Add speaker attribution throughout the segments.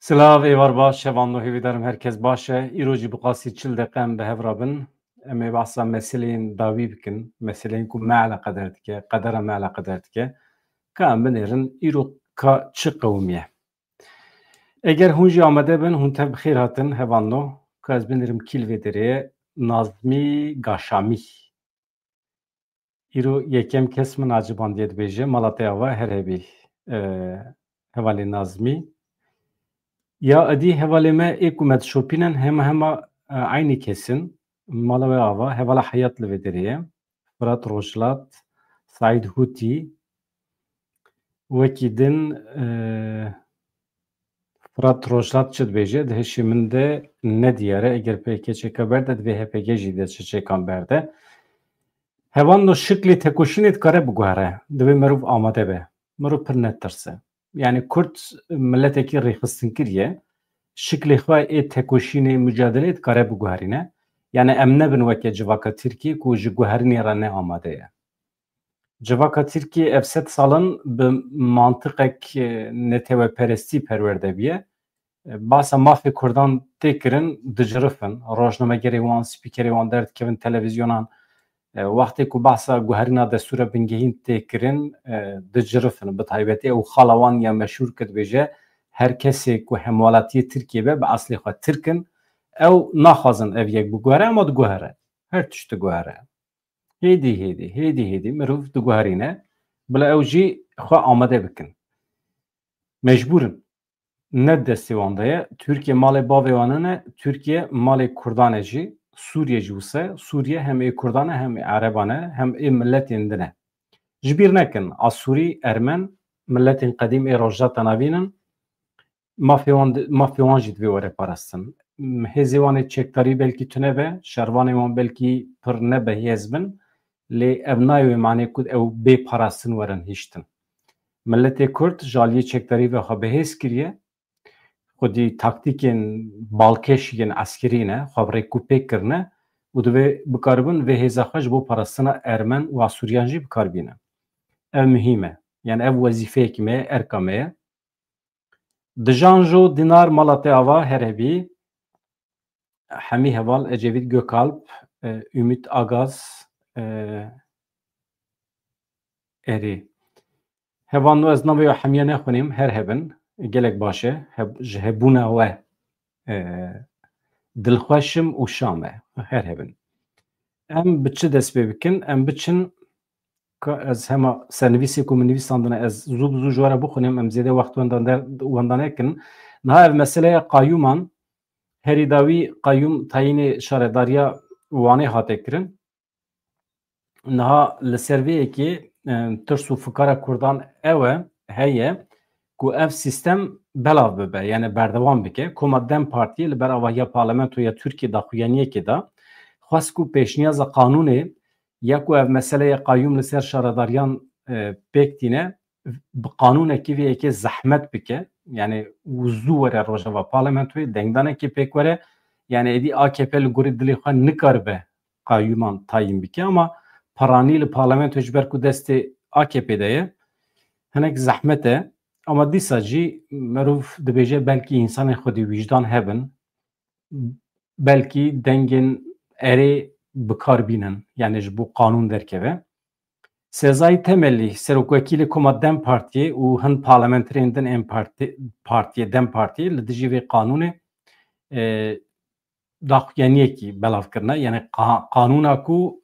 Speaker 1: Silav êvar baş, şevanlo hêvî derim herkes baş e. Îro jî bi qasî çil deqem bi hev rabin. Em ê behsa meseleyên dawî bikin, meseleyên ku me eleqedar dike, qedera me eleqedar dike. Ka em binêrin îro ka çi qewmî ye? Eger hûn jî amade bin, hûn tev bi xêr hatin hevanno. Ka ez binêrim kîl vê derê Nazmî Gaşamî. Îro yekem kes min acibandiye dibêje, Malateya we Herêbî. Hevalê Nazmî. Ya edî hevalê me ê ku me dişopînin hema aynî kesin. Mala we ava hevala Heyat li vê derê ye. Firat Rojhilat, Saîd Hûtî, wekî din Firat Rojhilat çi dibêje? Di hişê min de nediyare eger pêkêçeka ber de divê HPG jî de çiçêkan ber de. Hevan şiklê tekoşînê dikare biguhere. Divê mirov amade be. Mirov pir netirse. Yani Kurd milletekî rêxistinkir ye. Şiklê xwe ê tekoşînê mücadelê dikare biguherîne. Yani em nebin weke civaka Tirkiyê ku ji guherînê re ne amade ye. Civaka Tirkiyê ev sed salan bi mantiqek netewperestî perwerde biye. Basa mafê Kurdan tê kirin dicirifin. Rojnamegerê wan, spîkerê wan derdikevin televîzyonan. Wextê ku behsa guherîna destûra bingehîn tê kirin dicirifin. Bi taybetî ew xala wan ya meşhûr kir dibêje her kesê ku hemwelatiyê Tirkiye be bi eslê xwe Tirk in ew naxwazin ev yek biguhere ama diguhere. Her tişt diguhere. Hêdî mirov diguherîne. Bila ew jî xwe amade bikin. Mecbûrin. Ne destê wan de ye. Tirkiye malê bavê wan ne, Tirkiye malê Kurdan e jî. Sûriye jî wisa. Sûriye hem ê Kurdan e hem ê Ereban e hem ê milletên din e. Ji bîr nekin a Sûrî, Ermen, milletên qedîm ê rojhilata navînin mafê wan jî divê were parastin. Hêzê wan ê çekdarî belkî tune be, şervanê wan belkî pir nebehêz bin, lê ev nayê manê ku ew bê parastin werin hîştin. Milletê Kurd ji aliyê çekdarî ve xwe bihêz kiriye. Xwedî taktîkên balkêş yên eskerî ne, xwe bi rêkûpêk kirine û divê bikaribin vê hêza xwe ji bo parastina Ermen û Sûriyan jî bikarbîne. Ev muhîm e. Yani ev wezîfeyekî me ye, erka me ye. Dijanjo Dinar Malatê ava Herêbî, Hemî Heval, Ecevît Gökalp, Ümit Agaz, erê. Hevan ez navê hemiye nexwînim, her hebin, gelek baş e, ji hebûna we dilxweşim û şam e, her hebin. Em bi çi dest pê bikin? Em biçin ez hema sernivîsê ku min nivîsandine ez zû bi zû ji we re bixwînim, em zêde wext wenda nekin. Niha ev meseleya qayûman herî dawî qayûm tayînê şaredariya wanê hate kirin. Niha li ser vê yekê tirs û fikara Kurdan ew e heye ku ev sîstem belav bibe, yani berdewam bike. Koma Dem Partiyê li ber avahiya parlamentoya Tirkiye daxuyaniyekê da xwest ku pêşniyaza qanûnê ya ku ev meseleya qayûm li ser şaredariyan pêk tîne bi qanûnekî vê yekê zehmet bike. Yani zû were rojava parlamentoyê dengdanekê pêk were. Yani êdî AKP li gorî dilê xwe nikaribe qayûman tayîn bike ama paranî li parlamento ji ber ku destê AKP de ye hinek zehmet e. Ama dîsa jî mirov dibêje belkî însanên xwedî wîjdan hebin. Belkî dengên erê bikarbînin. Yani ji bo qanûn derkeve. Sezayî Temelî, Serokwekîlê Koma Dem Partiyê û hin parlamenterên din em Partiyê Dem Partiyê li dijî vê qanûnê daxuyaniyekî belav kirine. Yani qanûna ku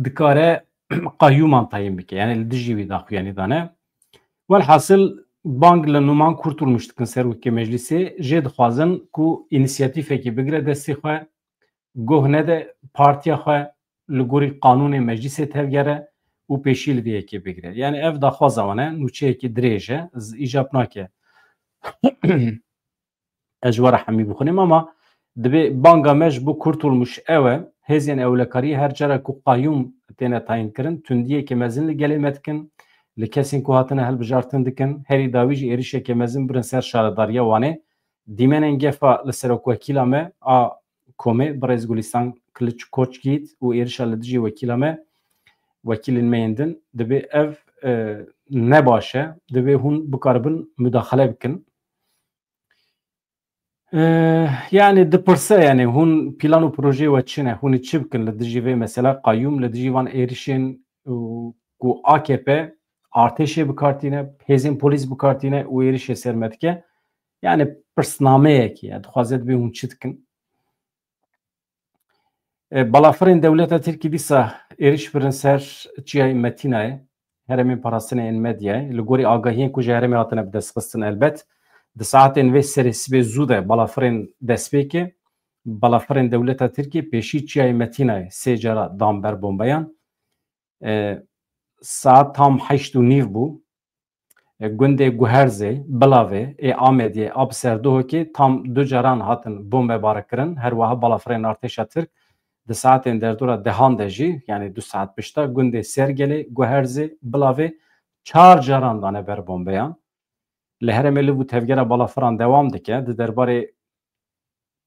Speaker 1: dikare qayûman tayîn bike. Yani li dijî vê daxuyanî dane. Welhasıl bang li Numan Kurtulmuş dikin Serokê Meclisê jê dixwazin ku înisiyatîfekî bigire destê xwe, goh nede partiya xwe li gorî qanûnê meclisê tevgere û pêşî li vê yekê bigire. Yani ev daxwaza wan e, nûçeyekî dirêj e, îjab nake ez ji we re hemî bixwînim ama divê banga me ji bo Kurtulmuş ew e, hêzên ewlekariyê her cara ku qayûm têne tayîn kirin, tundiyekê mezin li gelê me dikin, li kesên ku hatine hilbijartin dikin, herî dawî jî êrişekê mezin birin ser şaredariya wanê. Dîmenên gefa li serokwekîla me a Komê bi Rêzgulîstan Kiliçkoçgît û êrişa li dijî wekîla me, wekîlên me yên din, divê ev ne başe divê hûn bikaribin müdaxale bikin. Yani dipirse yani hûn plan û projeyê we çi ne? Hûn ê çi bikin li dijî vê mesela qayyûm li dijî van êrişên ku AKP artêşê bikartîne, hêzên polîs bikartîne û êrişê ser me dike. Yani pirsnameyekî ye dixwaze divê hûn çi dikin. Balafirên dewleta Tirkî dîsa êriş birin ser çiyayê Metînayê, herêmên parastinê ên medyayê li gorî agahiyên ku ji herêmê hatine bidestxistin elbet. Di saetên vê serê sibê zû de balafirên destpêkê, balafirên dewleta Tirkî pêşî çiyayê Metînayê sê cara dan ber bombeyan. Saet tam 8:30 bû. Gundê Guherzê, Bilavê ê Amediyê a bi serdohekê tam 2 caran hatin bombebarkirin. Her wiha balafirên artêşa Tirk di saetên derdora dehan de jî yani 2 saet pişta gundê Sergelê, Guherzê, Bilavê 4 caran dane ber bombeyan. Li herêmê li bû tevgera balafiran dewam dike. Di derbarê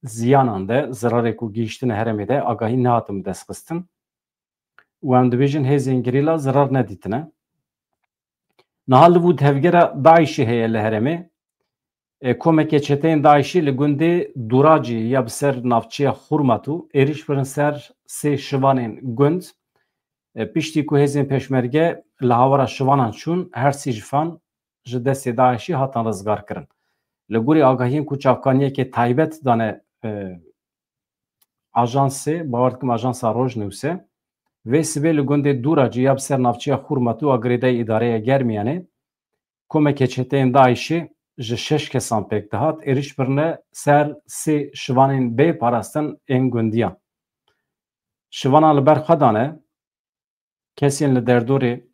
Speaker 1: ziyanan de zirarê ku gihîştine herêmê de agahî nehatin destxistin. û em dibêjin hêzên girîla zirar nedîtine. Niha li bû tevgera Daişî heye li herêmê. Komekê çeteyên Daişî li gundê Duracî ya bi ser navçeya Xurmatû êriş birin ser sê şivanên gund. Piştî ku hêzên pêşmerge li hawara şivanan çûn, her sî jivan ji destê Daişî hatan rizgarkirin. Li gorî agahiyên ku çavkaniyekê taybet dane ajansê, bawer dikim ajansa Rojnewsê, vê sibê li gundê Duracî ya bi ser navçeya Xurmatû a girêdayê îdareya Germiyanê, komekê çeteyên Daişî ji 6 kesan pêk dihat êriş birine ser sê şivanên bê parastin ên gundiyan. Şivanan li ber xwe dane, kesên li derdorê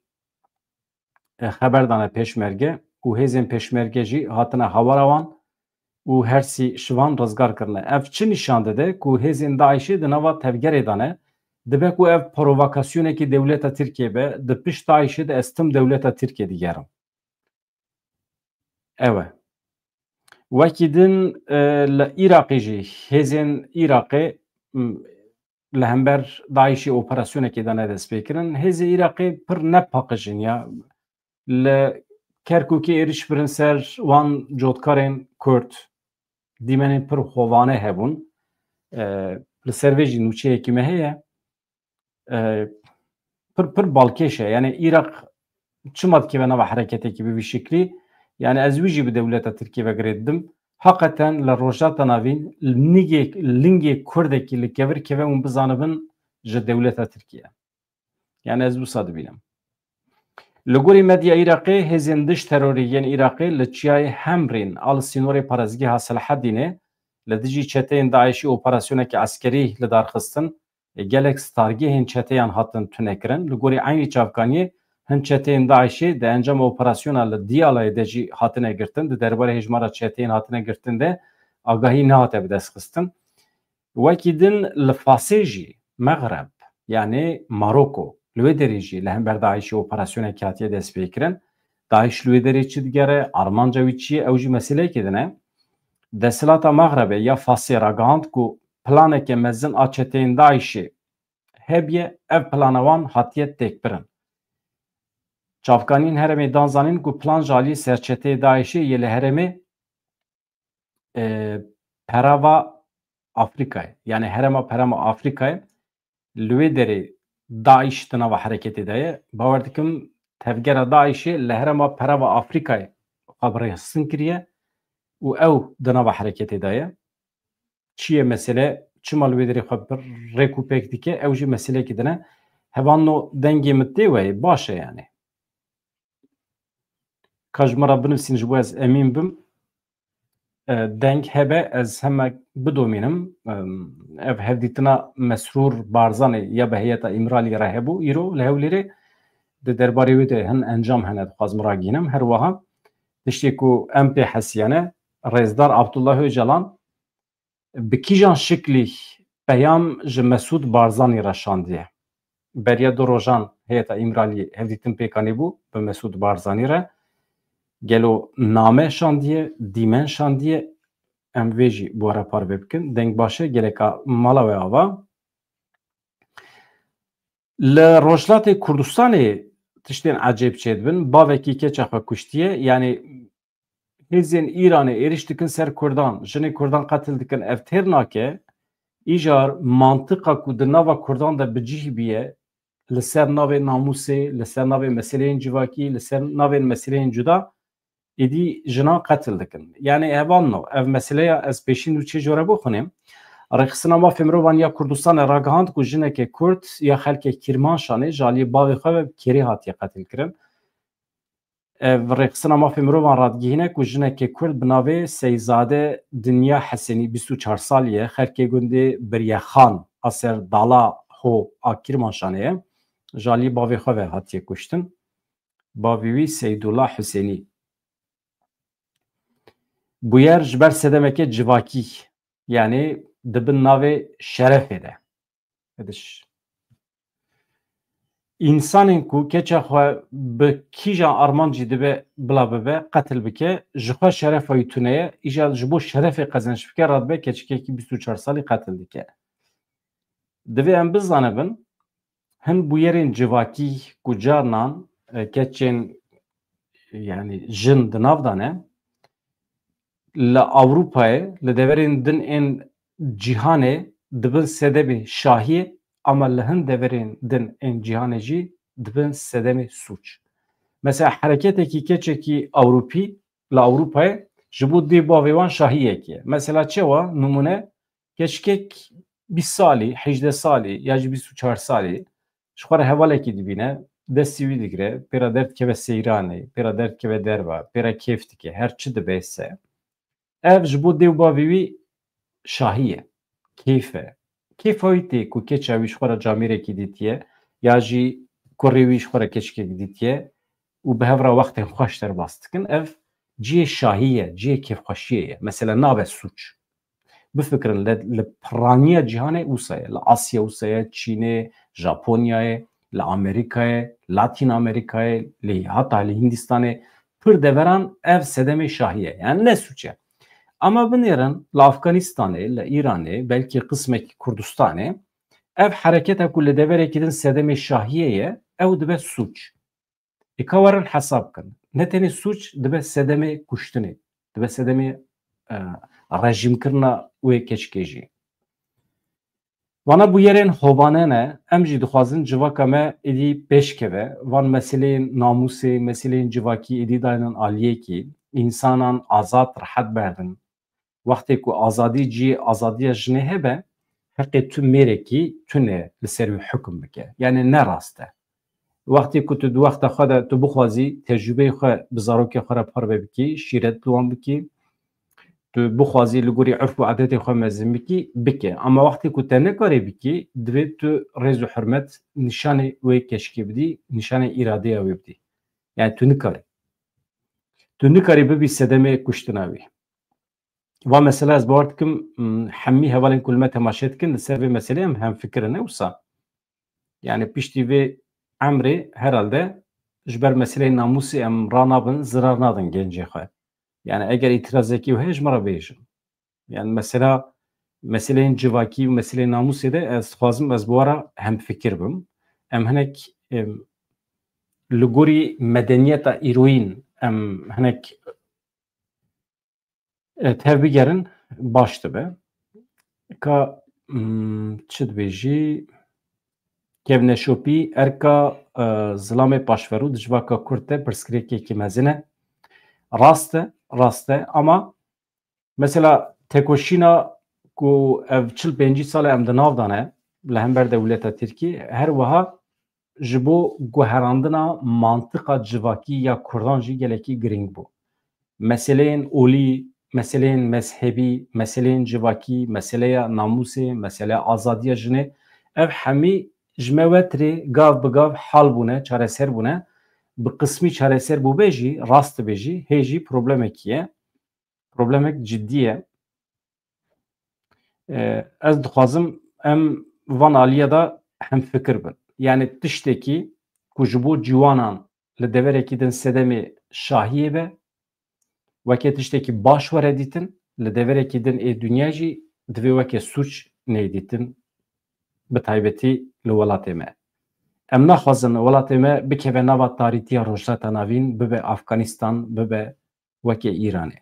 Speaker 1: xeber dane pêşmerge û hêzên pêşmerge jî hatine hawara wan û her sî şivan rizgar kirine. Ev çi nîşan dide ku hêzên Daişî di nava tevgerê dane, dibe ku ev provokasyonekî dewleta Tirkiye be, di pişt Daişî de ez tim dewleta Tirkiye digerim. Ew e. Wekî din li Iraqê jî hêzên Iraqê li hember Daişî operasyonekê de nedestpêkirin. Hêzê Iraqê pir nepaqijin ya. Li Kerkûkê êriş birin ser wan cotkarên Kurd. Dîmenên pir hovane hebûn. Li ser vê jî nûçeyekî me heye. Pir balkêş e. Yani Iraq çima dikeve nava hereketekî bi vî şeklî. Yani ez wî jî bi dewleta Tirkiye vegirê didim. Hakikaten li rojata navîn lingê Kurdekî li kevir keve û bizanibin ji dewleta Tirkiye. Yani ez wisa dibînim. Li gorî medya Iraqê hêzên diş terorî yên Iraqê li çiyayê Hemrên a li sînorê parêzgeha Selaheddînê li dijî çeteyên Daişî operasyonekî eskerî li darxistin. Gelek stargehên çeteyan hatin tunekirin. Li gorî aynî çavkaniyê hin çeteyên Daişî di encama operasyona li Diyalayê de jî hatine girtin. Di derbarê hejmara çeteyên hatine girtin de agahî nehate bidestxistin. Wekî din li Fasê jî Megreb yani Maroko li wê derê jî li hember Daişî operasyonekî hatiye destpêkirin. Daîş li wê derê çi digere, armanca wî çi ye, ew jî meseleyekê dine. Desthilata Megrebê ya Fasê ragihand ku planeke mezin a çeteyên Daişî hebiye, ev plana wan hatiye têkbirin. Çavkaniyên herêmê dan zanîn ku plan ji aliyê serçeteyê Daişê yê li herêmê Perava Afrikayê yani herêma Perama Afrikayê li wê derê Daîş di nava hereketê de ye. Bawer dikim tevgera Daişê li herêma Perava Afrikayê xwe kiriye û ew di nava hereketê de ye. Çi ye mesele? Çima li wê derê xwe bir rêk û pêk dike, ew jî meseleyekî dine. Hevano dengê min tê wê baş e yani. Ka ji me re binivîsîn ji bo ez emîn bim. Deng hebe ez hemek bidomînim. Ev hevdîtina Mesrûr Barzanê ya bi heyeta İmralî re hebû îro li Hewlêrê di derbarê wê de hin encam hene dixwazim ragînim. Her wiha tiştê ku em pê hesiyane Rêzdar Abdullah Öcalan bi kîjan şeklî peyam ji Mesûd Barzanî re şandiye. Beriya du rojan heyeta İmralî hevdîtin pêkanî bû bi Mesûd Barzanî re. Gelo name şandiye, dîmen şandiye em vê jî bu ara parve bikin. Deng baş e geleka mala we ava. Li Rojhilatê Kurdistanê tiştên ecêb çê dibin, bavekî keça xwe kuştiye, yani hêzên Îranê êriş dikin ser Kurdan, jinê Kurdan qetil dikin, ev têr nake, îjar mantıqa ku di nava Kurdan de bicih biye, li ser navê namûsê, li ser navê meseleyên civakî, li ser navên meseleyên cuda, êdî jinan qetil dikin. Yani evan no, ev meseleya ez pêşîn û çê jora bixwînim, rêxistina mafê mirovan ya Kurdistanê ragihand ku jinekê Kurd ya xelkê Kîrmanşanê ji aliyê bavê xwe ve kerî hatiye qetilkirin. Ev rêxistina mafê mirovan radgihîne ku jinekê Kurd bi navê Seyzade Dinya Hesenî 24 salî ye, xelkê gundê Biryexan a ser dala Ho a Kîrmanşanê ye, ji aliyê bavê xwe ve hatiye kuştin. Bavê wî Seydullah Hüseynî. Bûyer ji ber sedemeke civakî, yani dibin navê şerefê de. İnsanên ku keça xwe bi kîjan armancî dibe bila bibe qetil bike, ji xwe şerefa wî tune ye, îja ji bo şerefê qezenç bike radibe keçikekî 24 salî qetil dike. Divê em bizanibin, hin bûyerên civakî ku carnan keçên yani jin di nav dane, li Avrupayê li deverên din ên cîhanê dibin sedemê şahiyê, ama li hin deverên din ên cîhanê jî dibin sedemê sûç. Mesela hereketekî keçekî Ewropî li Ewropayê ji bo dê bavê wan şahiyekî ye. Mesela çewa numune keçikek 20 salî, 18 salî ya jî 24 salî ji xwe re hevalekî dibîne, destî wî digire, pêra derdikeve seyranê, pêra derdikeve derve, pêra kêf dike, her çi dibe se, ev ji bo dê û bavê wî şahî ye, kêf e. Kêfa wî tê ku keça wî ji xwe re camêrekî dîtiye ya jî kurê wî ji xwe re keçikek dîtiye û bi hev re wextên xweş derbas dikin, ev ciyê şahî ye, ciyê kêfxweşiyê ye. Mesela nabe sûç. Bifikirin li piraniya cîhanê wisa ye, li Asya wisa ye, Çînê, Japonyayê, li Amerîkayê, Latin Amerîkayê, lê heta li Hindistanê pir deveran ev sedemê şahî ye. Yani ne sûç ye. Ama binêrin li Afganistanê, li Îranê, belkî qismekî Kurdistanê, ev hereketa ku li deverekî din sedemê şahiyê ye, ew dibe sûç. Êka werin hesab bikin. Ne tenê sûç dibe sedemê kuştinê, dibe sedemê rejîmkirina wê keçikê jî. Wana bûyerên hovane ne, em jî dixwazin civaka me êdî pêşkeve, van meseleyên namûsê, meseleyên civakî êdî dayînin aliyekî, însanan azad rihet berdin. Wextê ku azadî ciyê azadiya jinê hebe, heqê tu mêrekî tune li ser wî hukm bike. Yani ne rast e. Wextê ku tu di wexta xwe de tu bixwazî tecrübeyê xwe bi zarokê xwe re parve bikî, şîret bi wan bikî, tu bixwazî li gorî urf û adetê xwe mezin bikî, bike. Ama wextê ku te nekarî bikî, divê tu rêz û hurmet nîşanê wê keçikê bidî, nîşanê îradeya wê bidî. Yani tu nikarî. Tu nikarî bibî sedemê kuştina wî. Va mesela ez bawer dikim hemî hevalên ku li me temaşe dikin li ser vê meseleyê em hemfikir ne wisa. Yani piştî vê emrê herhalde ji ber meseleyê namûsê em ranabin, zirar nadin gencê xwe. Yani eger îtirazekî heye ji me re bêjin. Yani mesela meseleyên civakî û meseleyên namûsê de ez dixwazim ez bi we re hemfikir bim. Em hinek li gorî medeniyeta îroyîn em hinek tev bigerin baş dibe. Ka çi dibêjî kevneşopî erka zilamê paşverû di civaka Kurd de pirsgirêkekî mezin e. Rast e ama mesela tekoşîna ku ev çil pêncî sal e em di nav dane li hember dewleta Tirkî, her wiha ji bo guherandina mantıqa civakî ya Kurdan jî gelekî giring bû. Meseleyên olî, meseleyên mezhebî, meseleyên civakî, meseleya namûsê, meseleya azadiya jinê, ev hemî ji me wetirê gav bi gav hal bûne, çareser bûne. Bi qismî çareser bûbe jî, rast dibe jî, hê jî problemekî ye. Problemek ciddî ye. Ez dixwazim em van aliyê de hemfikir bin. Yani tiştekî ku ji bo ciwanan li deverekî din sedemê şahiyê be, weke tiştekî baş were dîtin, li deverekî din ê dunya jî divê weke sûç neyê dîtin, bi taybetî li welatê me. ام نخوازن ولات ما بکه نوا تاریتی روشت نوین ببه افغانستان ببه وکی ایرانه.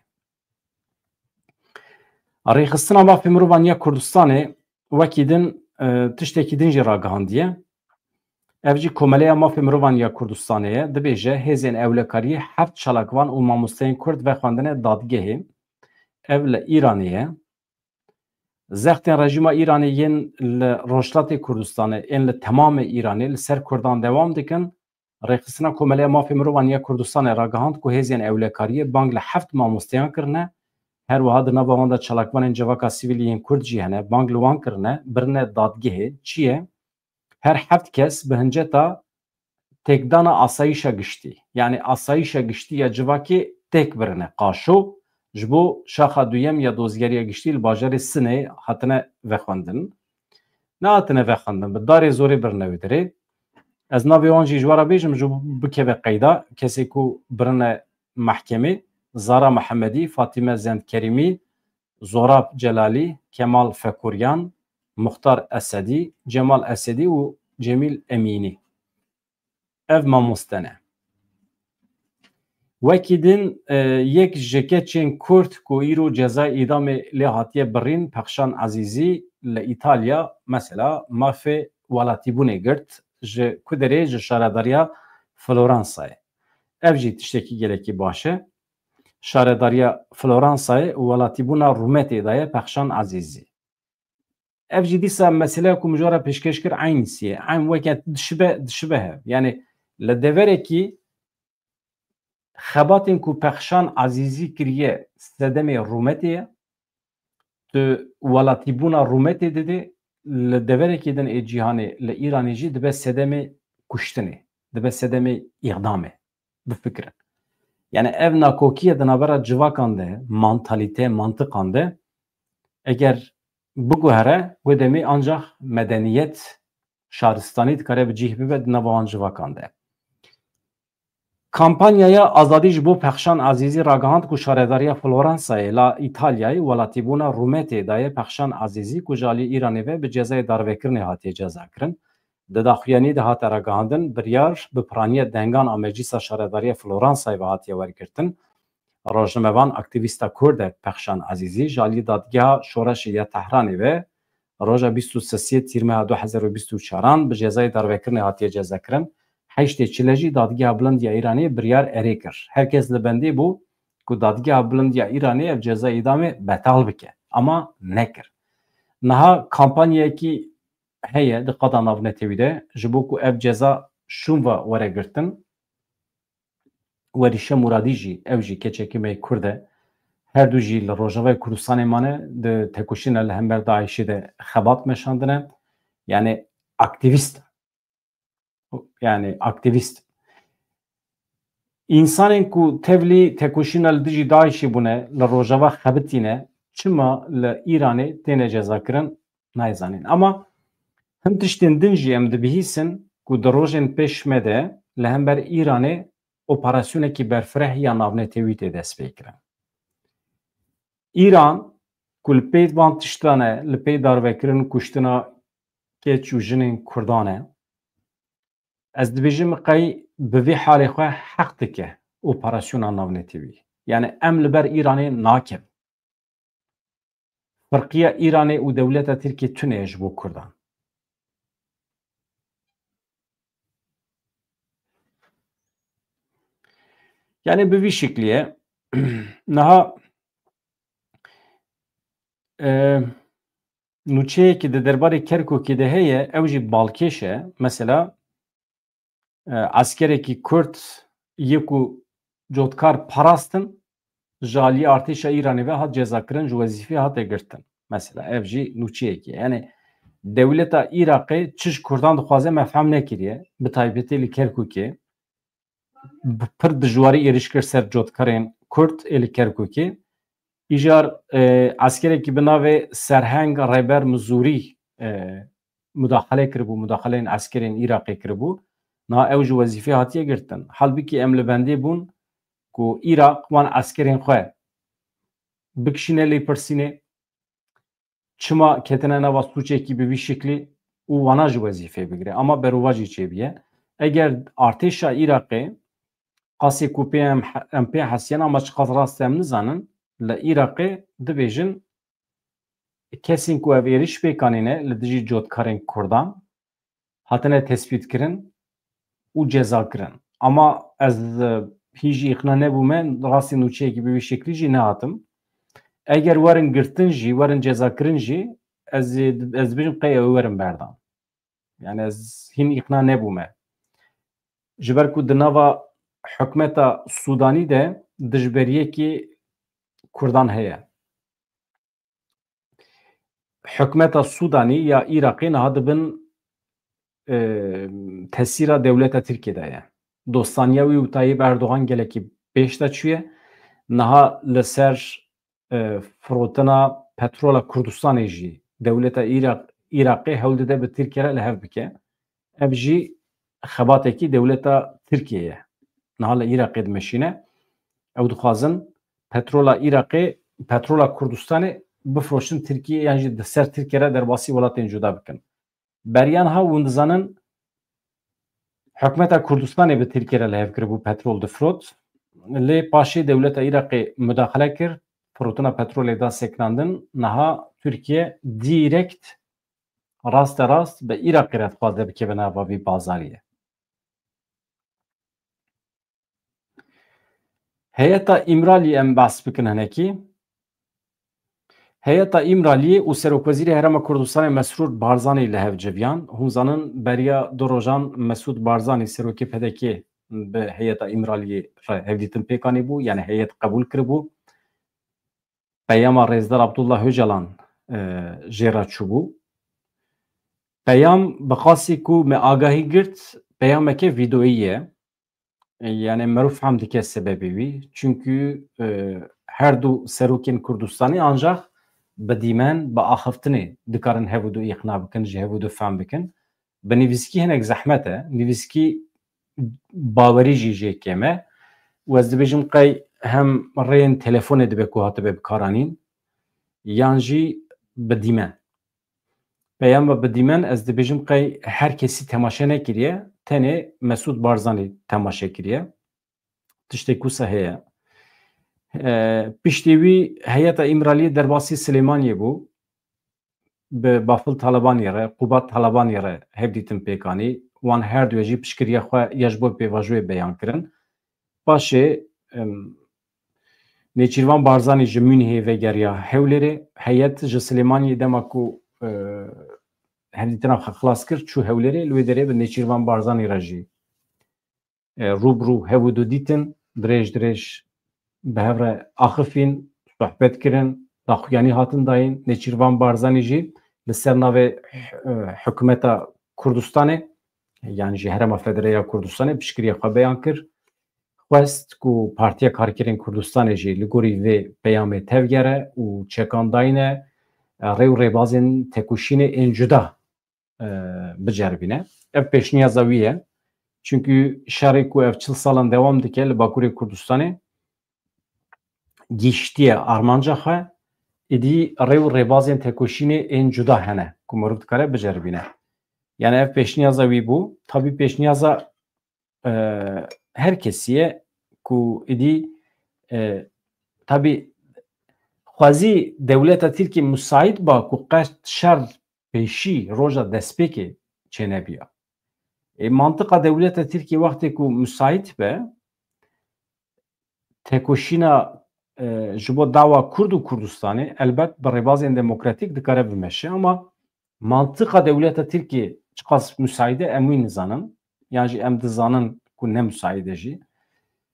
Speaker 1: ریخستنا ما فی مروانیا کردستانه وکی دن تشتکی دنجی را گهاندیه. evjî komeleya mafê mirovan ya Kurdistanê ye dibêje hêzên ewlekariyê heft çalakvan û mamosteyên Kurd vexwendine dadgehê. Ev li Îranê ye. Zextên rejîma Îranê yên li Rojhilatê Kurdistanê yên li temamê Îranê li ser Kurdan dewam dikin. Rêxistina komeleya mafê mirovan ya Kurdistanê ragihand ku hêzên ewlekariyê bang li heft mamosteyan kirine. Her wiha di nava wan de çalakvanên civaka sivîliyên Kurd jî hene bang li wan kirine birine dadgehê çi ye? Her heft kes bi hinceta tekdana asayişa giştî. Yani asayişa giştî ya civakê tek birine qaşo ji bo şaxa duyem ya dozgeriya giştî li bajarê Sinê hatine vexwendin. Nehatine vexwendin bi darê zorê birine wê derê. Ez navê wan jî ji wara bêjim ji bikeve qeyda kesê ku birine mehkemê Zara Mehemedî, Fatîme Zendkerîmî, Zorab Celalî, Kemal Fekuryan, Muxtar Esedî, Cemal Esedî û Cemîl Emînî. Ev mamoste ne. Wekî din yek ji keçên Kurd ku îro cezayê îdamê lê hatiye birîn Pexşan Ezîzî li İtalya mesela mafê welatîbûnê girt ji ku derê ji şaredariya Floransayê. Ev jî tiştekî gelekî baş e. Şaredariya Floransayê û welatîbûna Rûmetê de ye Pexşan Ezîzî. Ev jî dîsa meseleya ku mijara pêşkêş kir aynîsî ye. Eyn weke dişibe hev. Yani li deverekî xebatên ku Pexşan Ezîzî kiriye sedemê Rûmetê ye. Tu welatîbûna Rûmetê didê li deverekî din ê cîhanê li Îranê jî dibe sedemê kuştinê. Dibe sedemê îdamê. Bifikirin. Yani ev nakokiye di navbera civakan de, mantalîte, mantıkan de eger biguhere wê demê ancak medeniyet şaristanî dikare bi cih bibe di nava wan civakan de. Kampanyaya azadî ji bo Pexşan Ezîzî ragihand ku şaredariya Floransayê la İtalyayê welatîbûna Rûmetê daye Pexşan Ezîzî ku ji alî Îranê ve bi cezayê darvekirinê hatiye cezakirin. Di daxuyanî de hate ragihandin biryar bi piraniya dengan a Meclîsa Şaredariya Floransayê ve hatiye wergirtin. Rojnamevan aktivîsta Kurd e Pexşan Ezîzî ji alî dadgeha şoreşê ya Tehranê ve roja 23 tîrmeha 2024 bi cezayê darvekirinê hatiye cezakirin. Heştê çile jî dadgeha bilindiya Îranê biryar erê kir. Herkes li bendê bû ku dadgeha bilindiya Îranê ev cezayê îdamê betal bike. Ama nekir. Niha kampanyayekî heye di qada navnetewî de ji bo ku ev ceza şûnva weregirtin. Werîşe Muradî jî ev jî keçekî me Kurd e. Her du jî li Rojavayê Kurdistanê mane di tekoşîna li hember Daişê de xebat meşandine. Yani aktivîst. Yani aktivîst. İnsanên ku tevlî tekoşîna li dijî Daişê bûne li Rojava xebitîne çima li Îranê têne cezakirin nayzanîn. Ama him tiştên din jî em dibihîsin ku di rojên pêş me de li hember Îranê operasyonekî berfireh ya navnetewî tê dest pê kirin. İran ku li pê van tiştan e li pê darvekirin kuştina keç û jinên Kurdan e. Ez dibêjim qey bi vê halê xwe heq dike operasyona navnetewî. Yani em li ber Îranê nakin. Firqiya Îranê û dewleta Tirkiye tune ye ji bo Kurdan. Yani bi vî şekliye niha nûçeyekî di derbarê Kerkûkê de heye ew jî balkêş e. Mesela askerekî Kurd yê ku cotkar parastin ji alî artêşa Îranê ve hat cezakirin ji wezîfê hate girtin. Mesela ev jî nûçeyekî. Yani dewleta Iraqê çiş Kurdan dixwaze mefhem nekiriye. Bi taybetî li Kerkûkê pir dijwarî êriş kir ser cotkarên Kurd ê li Kerkûkê. İjar askerekî bi navê Serheng Reber Mizûrî müdaxale kiribû, müdaxaleyên askerên Iraqê kiribû. Niha ew ji wezîfê hatiye girtin. Halbikî em li bendê bûn ku Iraq wan askerên xwe bikişîne lê pirsînê çima ketine nava sûçekî bi vî şeklî û wana ji wezîfê bigire ama berûva jî çêbiye. Eger artêşa Iraqê qasê ku em pê hesiyan ama çi qas rast em nizanin li Iraqê dibêjin kesên ku ev êriş pêkanîne li dijî cotkarên Kurdan hatine tespîtkirin û cezakirin. Ama ez hîn jî îqna nebûme rastî nûçeyekî bi vî şeklî jî nehatim. Eger werin girtin jî werin cezakirin jî ez dibêjim qey ew werin berdan. Yani ez hîn îqna nebûme. Ji ber ku di nava hikûmeta Sudanî de dijberiyekî Kurdan heye. Hikûmeta Sudanî ya Iraqê niha dibin tesîra dewleta Tirkiyeyê de ye. Dostaniya wî û Tayyip Erdogan gelekî pêş de çûye. Niha li ser firotina petrola Kurdistanê jî dewleta Iraqê hewl dide bi Tirkiye re li hev bike. Ev jî xebatekî dewleta Tirkiyeyê ye. Niha li Iraqê dimeşîne. Ew dixwazin petrola Iraqê, petrola Kurdistanê bifroşin Tirkiye yan jî di ser Tirkiye re derbasî welatên cuda bikin. Beriyan ha hûn dizanin hikûmeta Kurdistanê bi Tirkiye re li hev kiribû petrol difrot. Lê paşê dewleta Iraqê müdaxile kir, firotina petrolê da seknandin. Niha Tirkiye dîrekt rast bi Iraqê re dixwaze bike bi nava vî bazariyê. Heyeta İmralî em behs bikin hinekî. Heyeta İmralî û Serokwezîrê Herêma Kurdistanê Mesrûr Barzanî li hev civiyan. Hûn zanin beriya du rojan Mesûd Barzanî serokê PDK bi Heyeta İmralî re hevdîtin pêkanî bû, yani heyet qebûl kiribû. Peyama Rêzdar Abdullah Öcalan jê re çûbû. Peyam bi qasî ku me agahî girt, peyameke vîdeoyî ye. Yani merû fehm dike sebebê wî. Çünkü her du serokên Kurdistanî ancak bi dîmen bi axiftinê dikarin hevû du îqna bikin, ji hevû du fehm bikin. Bi nivîskî hinek zehmet e. Nivîskî bawerî jî jê kêm e. û ez dibêjim qey hem rêyên telefonê dibe ku hatibe bikaranîn yan jî bi dîmen. Peyama bi dîmen ez dibêjim qey her kesî temaşe nekiriye, tenê Mesûd Barzanî temaşe kiriye. Tiştê ku se heye. Piştî wî Heyeta İmralî derbasî Silêmaniyê bû. Bi Bafıl Talebanî re, Qubat Talebanî re hevdîtin pêkanî. Wan her duê jî piştgiriya xwe ya ji bo pêvajoyê beyan kirin. Paşê Nêçîrvan Barzanî ji Mûnihê vegeriya Hewlêrê. Heyet ji Silêmaniyê dema ku hevdîtina xwe xilas kir çû Hewlêrê. Li wê derê bi Nêçîrvan Barzanî re jî rûbrû hevû du dîtin. Dirêj bi hev re axifîn, sohbet kirin, daxuyanî hatin dayîn. Nêçîrvan Barzanî jî li ser navê hikûmeta Kurdistanê yani jî Herêma Federal Kurdistanê piştgiriya xwe beyan kir. Xwest ku Partiya Karkerên Kurdistanê jî li gorî vê peyamê tevgere û çekandayîne rê û rêbazên têkoşînê ên cuda biceribîne. Ev pêşniyaza wî ye. Çünkü şerê ku ev 40 salan devam dike li Bakurê Kurdistanê gîştiye armanca xwe êdî rê û rêbazên têkoşînê ên cuda hene ku mirov dikare biceribîne. Yani ev pêşniyaza wî bû. Tabî pêşniyaza her kesiye ku êdî tabî xwezî dewleta Tirkiye müsait ba ku qet şer pêşî roja destpêkê çênebiya. Mantıqa dewleta Tirkiye wextê ku müsait be têkoşîna ji bo dawa Kurd û Kurdistanê elbet bi rêbazên demokratîk dikare bimeşe ama mantıqa dewleta Tirkiye çi qas müsait e em wî nizanin yan jî em dizanin ku ne müsait e jî.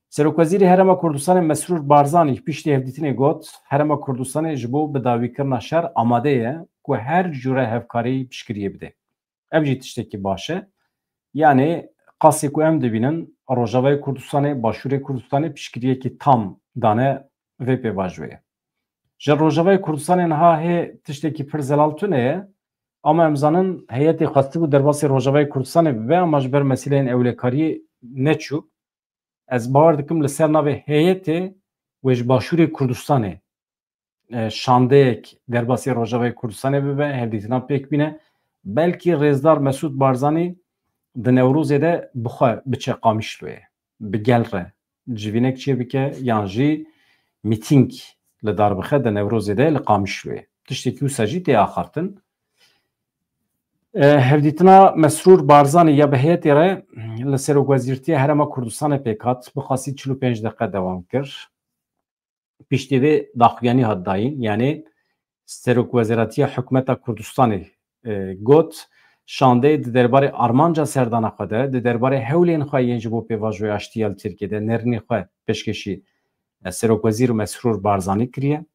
Speaker 1: Serokwezîrê Herêma Kurdistanê Mesrûr Barzanî piştî hevdîtinê got Herêma Kurdistanê ji bo bidawîkirina şer amade ye ku her cure hevkarî piştgiriyê bide. Ev jî tiştekî baş e. Yani qasê ku em dibînin Rojavayê Kurdistanê, Başûrê Kurdistanê piştgiriyekî tam dane vê pêvajoyê. Ji Rojavayê Kurdistanê niha hê tiştekî pir zelal tune ye ama em zanin heyetê xwestibû derbasî Rojavayê Kurdistanê bibe ama ji ber meseleyên ewlekariyê neçû. Ez bawer dikim li ser navê heyetê wê ji Başûrê Kurdistanê şandeyek derbasî Rojavayê Kurdistanê bibe, hevdîtina pêk bîne belki Rêzdar Mesûd Barzanî di Newrozê de bixwe biçe Qamişloyê, bi gel re civînek çê bike yan jî mîtîng li darbixe di Newrozê de li Qamişloyê. Tiştekî wisa jî tê axaftin. Hevdîtina Mesrûr Barzanî ya bi heyetê re li Serokwezîrtiya Herêma Kurdistanê pêk hat, bi qasî 45 deqe dewam kir. Piştî vê daxuyanî hat dayîn, yani Serokwezîretiya Hikûmeta Kurdistanê got şandê di derbarê armanca serdana xwe de, di derbarê hewlên xwe yên ji bo pêvajoya aştiya li Tirkiye de nêrînê xwe pêşkêşî Serokwezîr Mesrûr Barzanî kiriye.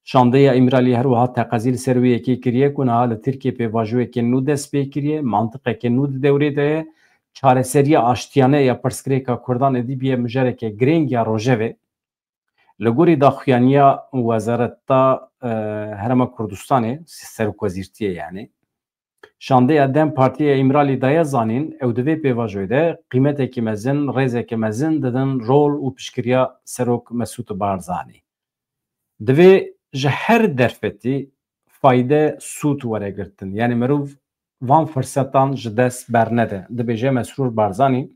Speaker 1: Şandeya İmralî her wiha teqezî li ser wê yekê kiriye ku niha li Tirkiye pêvajoyekê nû dest pê kiriye, mantiqekê nû di dewrê de ye, çareseriya aştiyane ya pirsgirêka Kurdan êdî mijareke girêng ya rojevê. Li gorî daxuyaniya Wezareta Herêma Kurdistanê, Serokwezîrtiyê yani, şandeya Dem Partiya İmralî daye zanîn ew di vê pêvajoyê de qîmetekî mezin, rêzekî mezin didin rol û piştgiriya Serok Mesûd Barzanî. Divê ji her derfetî fayde sûd weregirtin. Yani mirov van fırsetan ji dest bernede. Dibêje Mesrûr Barzanî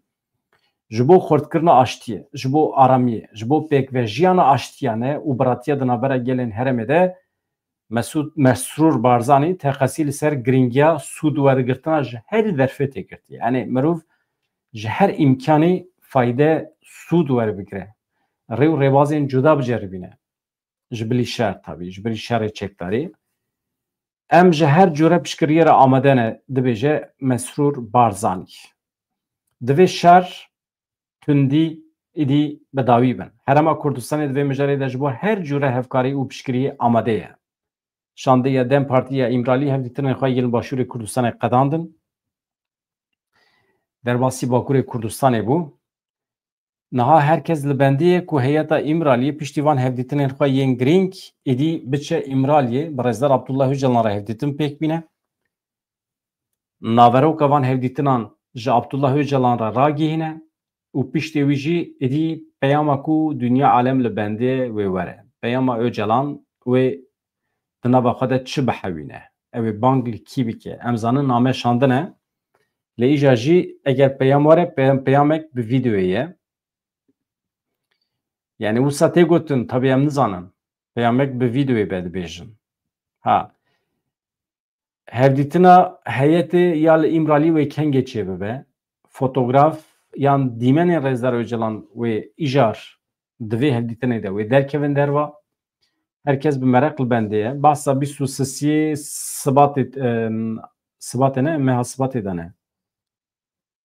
Speaker 1: ji bo xurtkirina aştiyê, ji bo aramiyê, ji bo pêkvejiyana aştiyane û biratiya di navbera gelên herêmê de Mesrûr Barzanî teqesî li ser giringiya sûd wergirtina ji her derfetê girtiye. Yani mirov ji her imkanî fayde sûd werbigire. Rêw rêbazên cuda biceribîne. Ji bilî şer tabii, ji bilî şerê çekdarî. Em ji her cure piştgiriyê re amade ne, dibêje Mesrûr Barzanî. Divê şer, tundî êdî bedawî bin. Herêma Kurdistanê divê mijarê de ji bo her cure hevkarî û piştgiriyê amade ye. Şandeya Dem Partiya İmralî hevdîtinên xwe yên başûrê Kurdistanê qedandin. Derbasî Bakurê Kurdistanê bû. Niha herkes li bendiyê ku heyeta İmralî piştî van hevdîtinên xwe yên girîng êdî biçe İmralî bi Rêzdar Abdullah Öcalan re hevdîtin pêk bîne. Naveroka van hevdîtinan ji Abdullah Öcalan re ragihîne û piştî wî jî êdî peyama ku dünya alem li bendê wê were. Peyama Öcalan wê di nava xwe de çi bihewîne? Ew ê bang li kî bike? Em zanin name şandin e. Li îja jî eger peyam were peyamek bi vîdeoyê ye. Yani wisa tê gotin tabii em nizanin. Peyamek bi vîdeoyê be dibêjin. Ha. Hevdîtina heyetê ya li İmralî wê kengê çê bibe. Fotograf yan dîmenên Rêzdar Öcalan wê îjar di vê hevdîtinê de wê derkevin derva. Herkes bi mereq li bendê ye. Bahsa 23 Sibatê ne? Meha Sibatê de ne?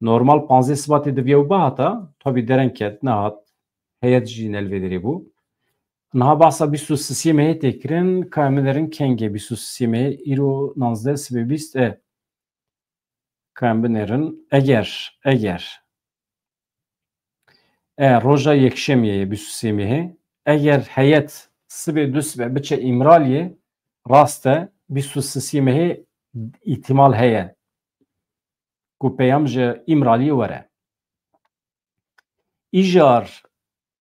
Speaker 1: Normal 15 Sibatê diviye û bahata tabii dereng ket nehat. Heyet jî nelvêderê bû. Niha bahsa 23 mehê tê kirin ka em binerin kengê 23 mehê îro 19 sibê 20 ka em binerin eger roja yekşemiyê 23 mehê eger heyet sibê du sibê biçe İmraliyê rast e 23 mehê ihtimal heye ku peyam ji İmraliyê were. İjar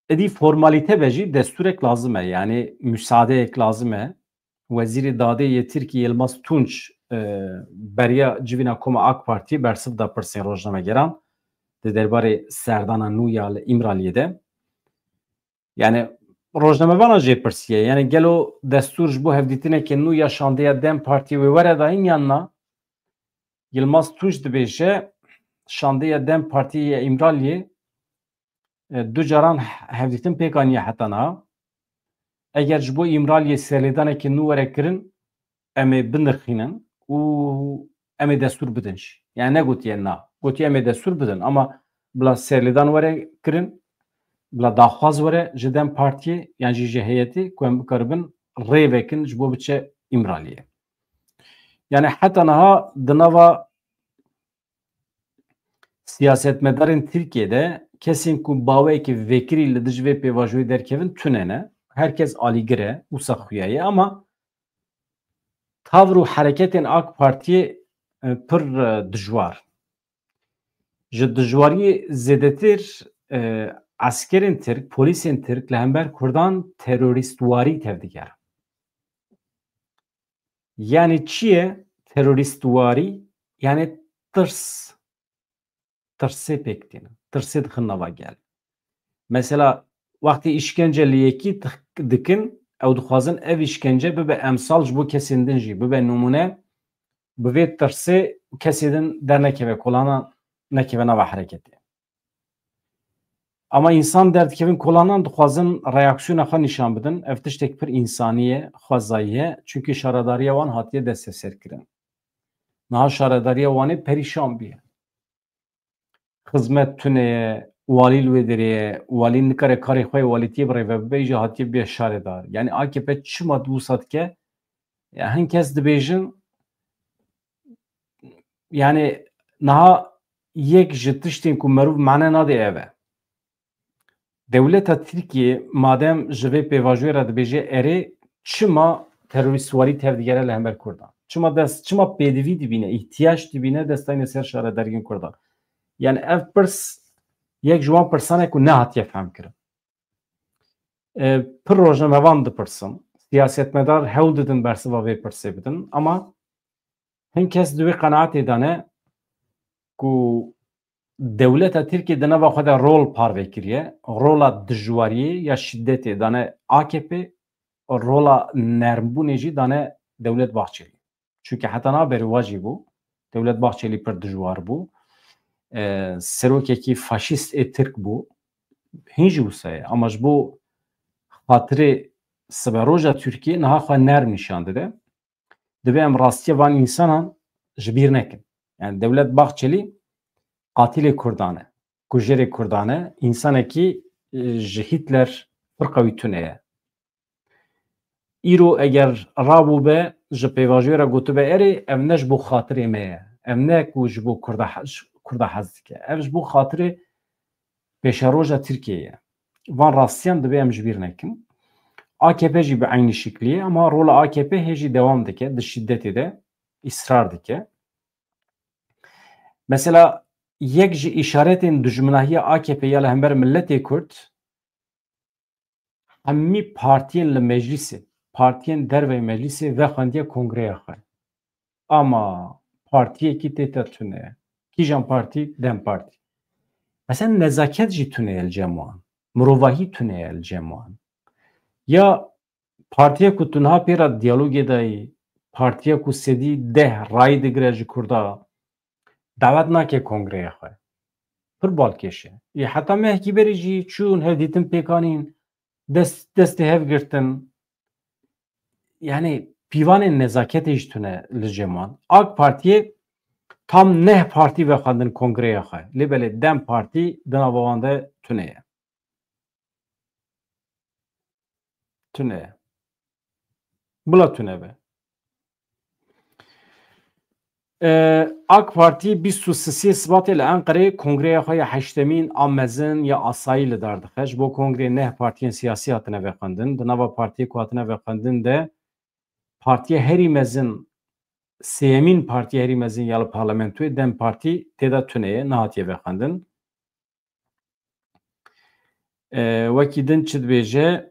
Speaker 1: êdî formalîte be jî desturek lazim e, yani müsaadeyek lazim e. Wezîrê Dadê yê Tirkiye Yılmaz Tunç beriya civîna Koma AK Partî bersiv da pirsên rojnamegeran di derbarê serdana nû ya li İmraliyê de. Yani rojnamevana jê pirsiye, yani gelo destur ji bo hevdîtinekê nû ya şandeya Dem Partî wê were dayîn yanna Yılmaz Tunç dibêje şandeya Dem Partî ya İmraliyê du caran hevdîtin pêk aniye heta niha. Eger ji bo İmraliyê serlêdanekê nû were kirin em ê binirxînin û em ê destur bidin jî. Yani ne gotiye na. Gotiye em ê destur bidin ama bila serlêdan were kirin, bila daxwaz were ji Dem Partiyê yan jî ji heyetê ku em bikaribin rê vekin ji bo biçe İmraliyê. Yani heta niha di nava siyasetmedarên Tirkiye'de kesên ku bawekî vekirî li dij vê pêvajoyê derkevin tune ne. Herkes alîgir e, wisa xuya ye ama tavr û hereketên AK Partiyê pir dijwar. Ji dijwariyê zêdetir askerên Tirk, polîsên Tirk li hember Kurdan terorîstwarî tevdigerin. Yani çi ye terorîstwarî? Yani tırsê pêk tînin. Tırsê dixin nava gel. Mesela vakti işkence liyekî dikin, ew dixwazin ev işkence bibe emsal ji bo kesên din jî bibe numune bi vê tirsê kesê din dernekeve kolana nekeve nava hereketê. Ama insan derdikevin kolanan dixwazin reaksiyona xwe nîşan bidin. Ev tiştek pir însanî ye, xwezayî ye. Çünkü şaredariya wan hatiye desteserkirin. Niha şaredariya wanê perîşan bûye. Xizmet tune ye, walî li wê derê ye, walî nikare karê xwe walîtiyê birêve bibe îjî hatiye bûye şaredar. Yani AKP çima dûsa dike, ya hin kes dibêjin yani niha yek ji tiştên ku merûv mane nade ev e. Dewleta Tirkiye madem ji vê pêvajoyê re dibêje erê çima terorîstwarî tev digere li hember Kurdan? Çima pêdivî dibîne, ihtiyaç dibîne destayê ser şaredariyên Kurdan. Yani ev pirs yek ji wan pirsan e ku nehatiye femkirin. Pir rojnamevan dipirsin, siyasetmedar hewl didin bersiva vê pirsê bidin ama hin kes di wê qenaetê dane ku dewleta Tirkiye di nava xwe de rol parve kiriye. Rola dijwariyê ya şiddetê dane AKP, rola nermbûnê jî dane Dewlet Bahçelî. Çünkü heta naberê wa jî bû. Dewlet Bahçelî pir dijwar bû. Serokekî faşîst ê Tirk bû. Hin jî wisa ye. Ama ji bo xatirê siberoja Tirkiye niha xwe nerm nîşan dide. Dibe em rastiye van însanan ji bîr nekin. Yani Dewlet Bahçelî qatilê Kurdan e. Kujerê Kurdan e. İnsanekî ji Hitler pir qewî tune ye. Îro eger rabûbe ji pêvajoyê re gotibe erê ev ne ji bo xatirê me ye. Ev ne ku ji bo Kurda hez dike. Ev ji bo xatirê pêşeroja Tirkiye ye. Van rastiyan dibe em ji bîr nekin. AKP jî bi aynî şeklî ama rola AKP hê jî dewam dike di şiddetê de îsrar dike. Mesela yek ji îşaretên dijminahiya AKP ya li hember milletê Kurd hemî partiyên li meclîsê, partiyên derveyê meclîsê vexandiye kongreya xwe. Ama partiyekî tê te tune ye. Kîjan partî? Dem Partî. Mesela nezaket jî tune ye li cem wan. Mirovahî tune ye li cem wan. Ya partiye ku tu niha pêra diyalogê dayî, partiye ku sedî deh rayî digire ji Kurda davet nake kongreya xwe. Pir balkêş e. Heta me hekî berî jî çûn hevdîtin pêkanîn, destê hev girtin. Yani pîvanên nezaketê jî tune li cem wan. AK Partiye tam neh partî vexandin kongreya xwe. Lêbelê Dem Partî di nava wan de tune ye. Tune ye. Bila tune be. AK Parti 23 Sibatê li Enqereyê kongreya xwe ya heştemîn a mezin ya asayî li dar dixe. Ji bo kongrê neh partiyên siyasî hatine vexandin. Di nava partiyê ku hatine vexandin de partiya herî mezin sêyemîn partiya herî mezin ya li parlamentoyê Dem Partî têda tune ye, nehatiye vexandin. Wekî din çi dibêje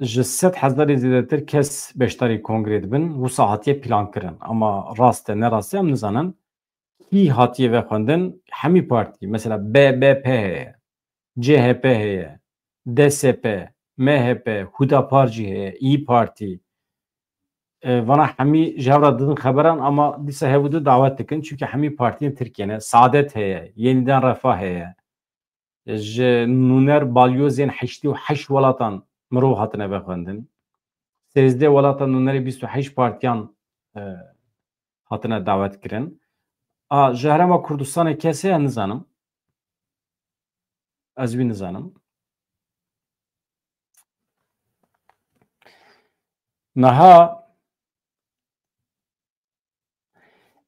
Speaker 1: ji 100,000 zêdetir kes beşdarî kongrê dibin, wisa hatiye plankirin. Ama rast e nerast e em nizanin. Kî hatiye vexandin? Hemî partî. Mesela BBP heye, CHP heye, DSP, MHP, Hudapar jî heye, İYİ Parti. Vana hemî ji hev re didin xeberan ama dîsa hevûdû davet dikin. Çünkü hemî partiyên Tirkiye Saadet heye, Yeniden Refah heye. Ji nûner balyozên 88 welatan mirov hatine vexandin. 13 welatan nûnerê 28 partiyan hatine davet kirin. Ji Herêma Kurdistanê kes heye nizanim. Ez wî nizanim. Niha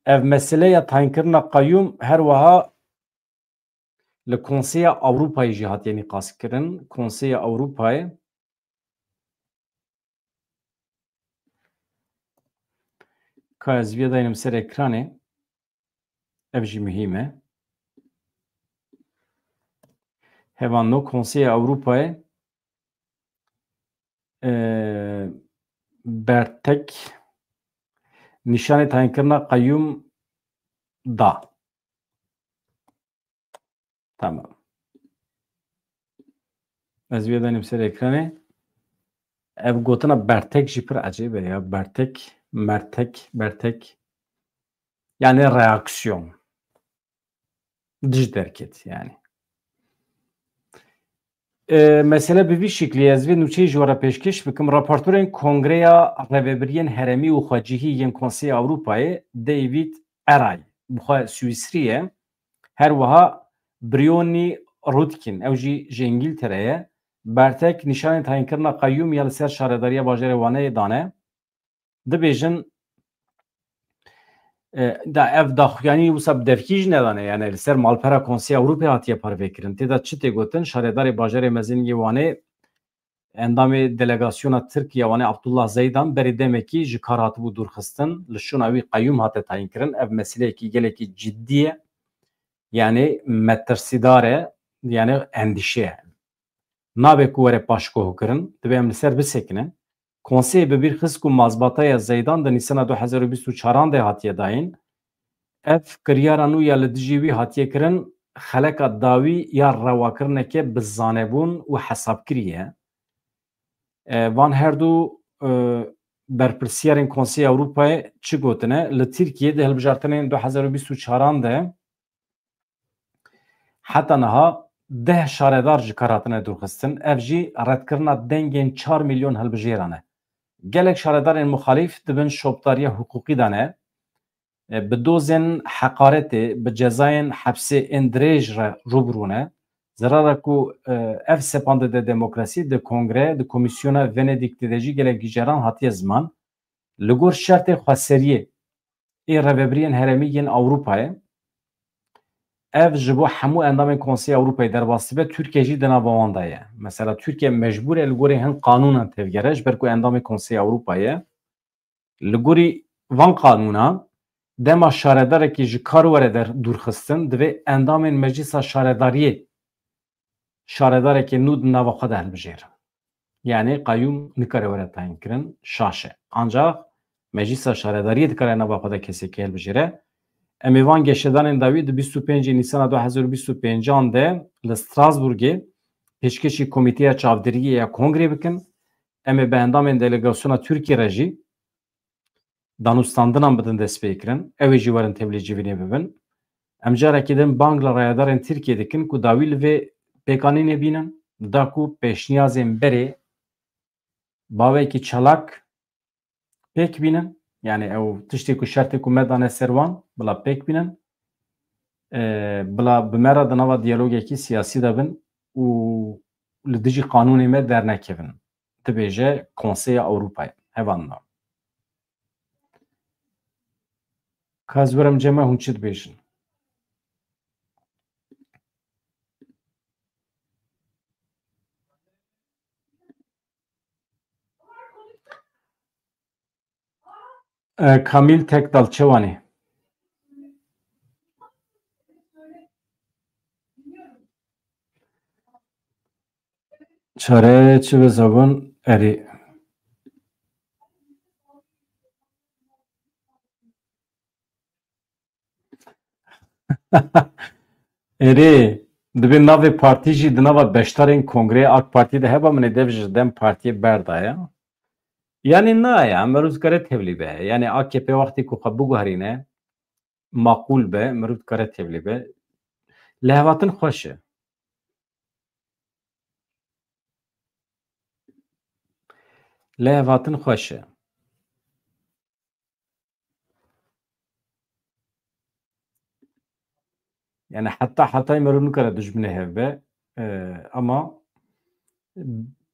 Speaker 1: ev meseleya tayînkirina qeyûm her wiha li Konseya Ewropayê jî hatiye nîqaskirin. Konseya Ewropayê ka ez vê dayînim ser ekranê. Ev jî muhîm e. Hevan Konseya Ewropayê bertek nîşanê tayînkirina qeyûm da. Tamam. Ez vêdanîm ser ekranê. Ev gotina bertek jî pir ecêb e ya. Bertek, bertek. Yani reaksiyon. Dij derket yani. Mesele bi vî şeklî ez vê nûçeyê ji we re pêşkêş bikim. Raportörên Kongreya Rêveberiyên Herêmî û Xwecihî yên Konseyê Ewropayê David Eray bi xwe Swîsriyê her wiha Briony Rutkin ew jî ji İngîltereyê bertek nîşanên tayînkirina qeyyûm ya li ser şaredariya bajarê Waneyê dane. Dibêjin da ev daxuyanî wisa bi devkî jî nedane yani li ser malpera Konseyê Ewropê hatiye parvêkirin. Têda çi tê gotin şaredarê bajarê Mezeniyê Wanê endamê delegasyona Tirkiye Wanê Abdullah Zeydan berê demekî ji kar hatibû dûrxistin li şûna wî qeyyûm hate tayînkirin. Ev meseleyekî gelekî ciddî ye yani metirsîdar e yani endişe ye. Nabe ku were paşguhkirin dibe em li ser bisekinin. Konseyê bi bîr xisk û mazbataya Zeydan di nîsana 2024 de hatiye dayîn. Ev kiryara nû ya li dijî wî hatiye kirin xeleka dawî ya rewakirineke bi zanebûn û hesabkirî ye. Van her du berpirsyarên Konseyê Ewropayê çi gotine li Tirkiye di hilbijartinên 2024 de heta niha 10 şaredar ji kar hatine dûrxistin. Ev jî redkirina dengên 4 milyon hilbijêran e. Gelek şaredarên muxalîf dibin şopdariya hukukî de ne bi dozên heqaretê bi cezayên hepsê ên dirêj re rûbirûne. Zerara ku ev sepandê de demokrasî di Kongre di Komîsyona Venedîkê de jî gelek gîjeran hatiye ziman li gor şertê xweseriyê ê Rêveberiyên Herêmî yên Ewropayê ev ji bo hemû endamên Konseyê Ewropayê derbasî be Tirkiye jî di nava wan de ye. Mesela Tirkiye mecbûr e li gorî hin qanûnan tevgere ji ber ku endamê Konseyê Ewropayê li gorî van qanûna dema şaredarekî ji kar were dûrxistin divê endamên Meclîsa Şaredariyê şaredarekî nû di nava xwe de hilbijêrin. Yani qeyyûm nikare were tayin kirin şaş e. Ancak Meclîsa Şaredariyê dikare nava xwe de kesekî hilbijêre. Em ê van geşedanên dawî di 25 Nîsana 2025 de li Strasbourgê pêşkêşî Komîteya Çavdiriyê ya Kongrê bikin. Em ê bi endamên delegasyona Tirkiye re jî danûstandinan bidin destpêkirin. Ew ê jî werin tevlîcivînê bibin. Em carekî din bang li rayadarên Tirkiye dikin ku dawî li vê pêkanînê bînin da ku pêşniyazên berê bavekî çalak pêk bînin. Yani ew tiştê ku şertê ku me dane ser wan bila pêk bînin. Bila bi me re di nava diyalogekî siyasî de bin û li dijî qanûnê me dernekevin. Dibêje Konseya Ewropayê. Hevan na. Ka ez werim ceme hûn çi dibêjin? Kamîl Tekdal çi wanê? Çare çi bizabûn erê. Erê dibê navê partî jî di nava beşdarên Kongreyê AK Partî de heba min ê dev ji Dem Partiyê berdaye. Yani na ya mirov dikare tevlî be. Yani AKP wextê ku xwe biguherîne maqûl be mirov dikare tevlî be. Lehvatin xweş e. Lehvatin xweş e. Yani hetayê mirov nikare dijminê hev be ama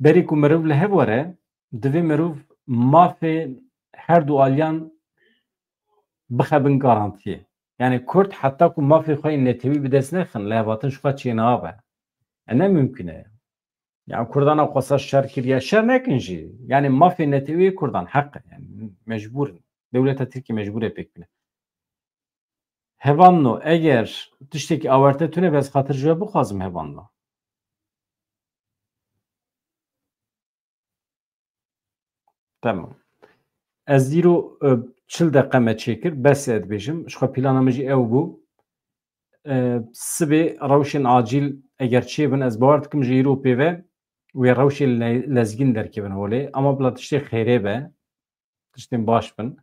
Speaker 1: berê ku mirov li hev were divê mirov mafê her du aliyan bixebin garantiyê. Yani Kurd heta ku mafê xwe yên netewî bi dest nexin lehvatin ji xwe çênabe. Ne mümkün e. Yani Kurdana xwesa şer kiriye şer nekin jî. Yani mafê netewî Kurdan heq e. Yani mecbûrin. Dewleta Tirkiye mecbûr e pêk bîne. Hevanno eger tiştekî awarte tune bez xatir ji we bixwazim hevanno. Tamam. Ez zîro 40 دقیقه me çêkir besê dibêjim ji xwe plana min jî ew bû sibê rewşên acîl eger çêbin ez bawer dikim ji Ewropê ve wê rewşê lezgîn derkevin holê ama bila tiştê xêrê be tiştên baş bin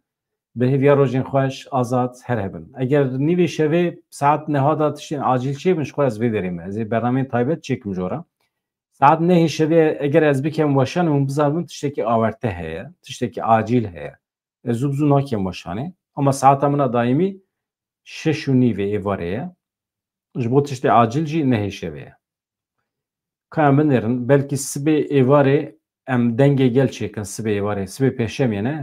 Speaker 1: bi hêviya rojên xweş azad her hebin eger nîvê şevê saet neha da tiştên acîl çêbin ji xwe ez vê derê me ez ê bernameyên taybet çêkim ji ora saet nehê şevê eger ez bikim weşan hûn bizanin tiştekî awerte heye tiştekî acîl heye ez zû bi zû nakim weşanê ama saeta min a daîmî 6:30 êvarê ye ji bo tiştê acîl jî nehê şevê ye ka em binêrin belkî sibê êvarê em dengê gel çêkin sibê êvarê sibê pêşemê ne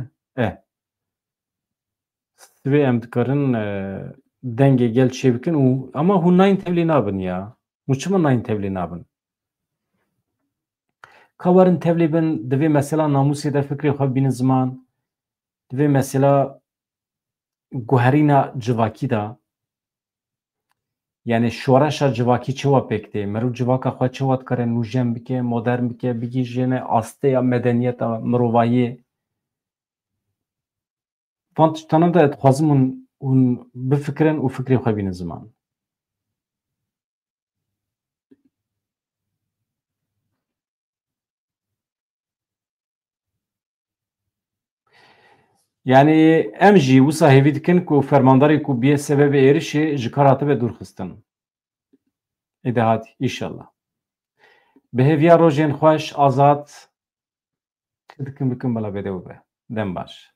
Speaker 1: sibê em dikarin dengê gel çêbikin û ama hûn nayên tevlî nabin ya hûn çima nayên tevlî nabin ka werin tevlî bin divê mesela namûsê de fikrê xwe bînin ziman divê mesela guherîna civakî da yani şoreşa civakî çawa pêk tê mirov civaka xwe çawa dikare nûjen bike modern bike bigîjîne asteya medeniyeta mirovayî van tiştana de dixwazim hûn bifikirin û fikrê xwe bînin ziman yani em jî wisa hêvî dikin ku fermandarê ku bîye sebebê êrişê ji kar hatibe dûrxistin êdî hatî înşallah bi hêviya rojên xweş azad dikim bikim bila bêdewr be dem baş